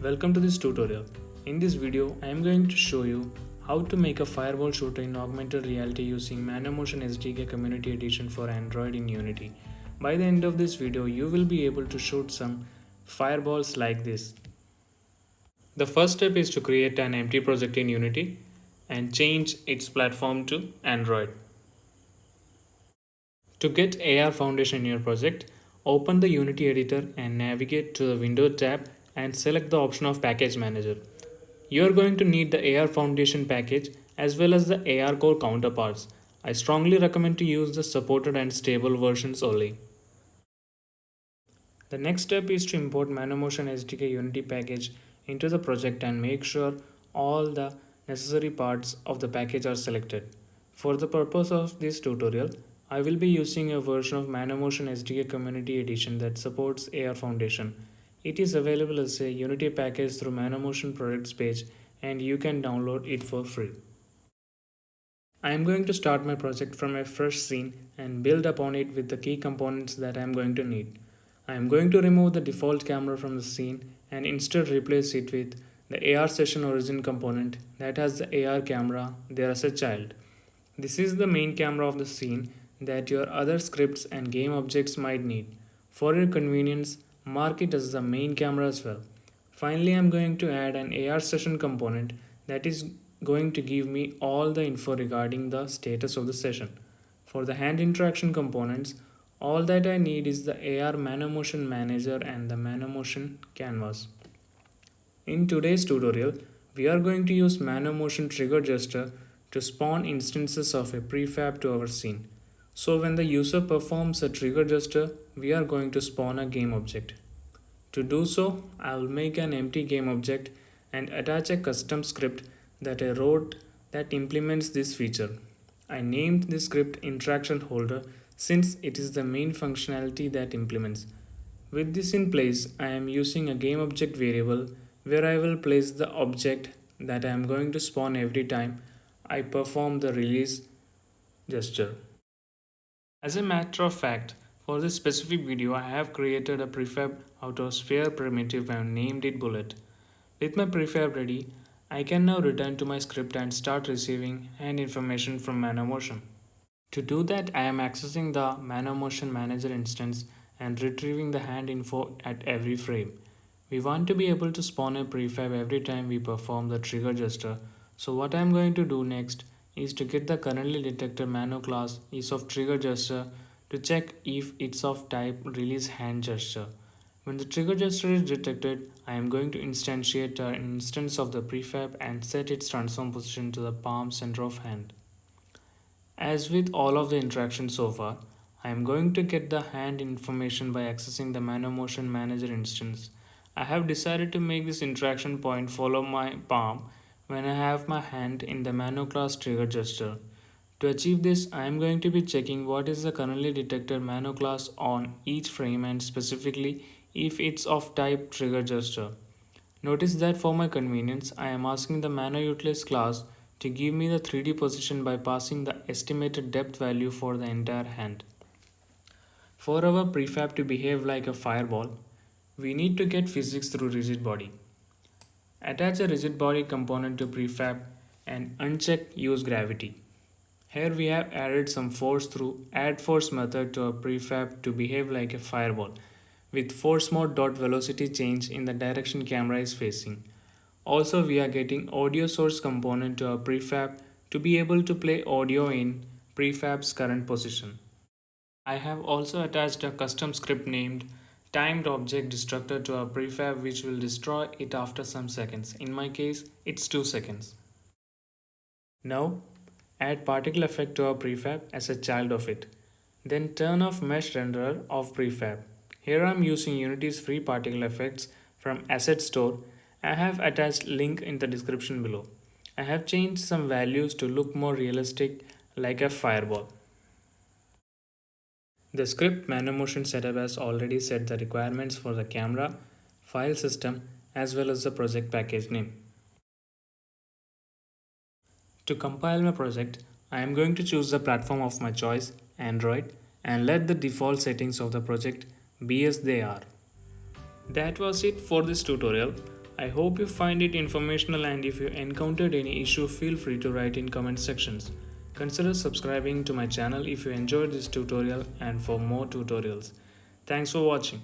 Welcome to this tutorial. In this video, I am going to show you how to make a fireball shooter in augmented reality using Manomotion SDK Community Edition for Android in Unity. By the end of this video, you will be able to shoot some fireballs like this. The first step is to create an empty project in Unity and change its platform to Android. To get AR Foundation in your project, open the Unity editor and navigate to the Window tab and select the option of Package Manager. You are going to need the AR Foundation package as well as the AR Core counterparts. I strongly recommend to use the supported and stable versions only. The next step is to import Manomotion SDK Unity package into the project and make sure all the necessary parts of the package are selected. For the purpose of this tutorial, I will be using a version of Manomotion SDK Community Edition that supports AR Foundation. It is available as a Unity package through Manomotion products page and you can download it for free. I am going to start my project from a fresh scene and build upon it with the key components that I am going to need. I am going to remove the default camera from the scene and instead replace it with the AR Session Origin component that has the AR camera there as a child. This is the main camera of the scene that your other scripts and game objects might need. For your convenience, mark it as the main camera as well. Finally, I am going to add an AR Session component that is going to give me all the info regarding the status of the session. For the hand interaction components, all that I need is the AR Manomotion Manager and the Manomotion Canvas. In today's tutorial, we are going to use Manomotion Trigger Gesture to spawn instances of a prefab to our scene. So when the user performs a trigger gesture, we are going to spawn a game object. To do so, I will make an empty game object and attach a custom script that I wrote that implements this feature. I named this script Interaction Holder since it is the main functionality that implements. With this in place, I am using a game object variable where I will place the object that I am going to spawn every time I perform the release gesture. As a matter of fact, for this specific video, I have created a prefab out of sphere primitive and named it bullet. With my prefab ready, I can now return to my script and start receiving hand information from Manomotion. To do that, I am accessing the Manomotion Manager instance and retrieving the hand info at every frame. We want to be able to spawn a prefab every time we perform the trigger gesture, so what I am going to do next is to get the currently detected Mano class is of trigger gesture to check if it's of type release hand gesture. When the trigger gesture is detected, I am going to instantiate an instance of the prefab and set its transform position to the palm center of hand. As with all of the interactions so far, I am going to get the hand information by accessing the Manomotion Manager instance. I have decided to make this interaction point follow my palm when I have my hand in the Mano class trigger gesture. To achieve this, I am going to be checking what is the currently detected Mano class on each frame and specifically if it's of type trigger gesture. Notice that for my convenience, I am asking the ManoUtilized class to give me the 3D position by passing the estimated depth value for the entire hand. For our prefab to behave like a fireball, we need to get physics through rigid body. Attach a rigid body component to prefab and uncheck use gravity. Here we have added some force through add force method to a prefab to behave like a fireball with force mode dot velocity change in the direction camera is facing. Also, we are getting audio source component to our prefab to be able to play audio in prefab's current position. I have also attached a custom script named timed object destructor to our prefab which will destroy it after some seconds. In my case, it's 2 seconds. Now, add particle effect to our prefab as a child of it. Then turn off mesh renderer of prefab. Here I am using Unity's free particle effects from Asset Store. I have attached link in the description below. I have changed some values to look more realistic like a fireball. The script Manomotion setup has already set the requirements for the camera, file system as well as the project package name. To compile my project, I am going to choose the platform of my choice, Android, and let the default settings of the project be as they are. That was it for this tutorial. I hope you find it informational, and if you encountered any issue, feel free to write in comment sections. Consider subscribing to my channel if you enjoyed this tutorial and for more tutorials. Thanks for watching.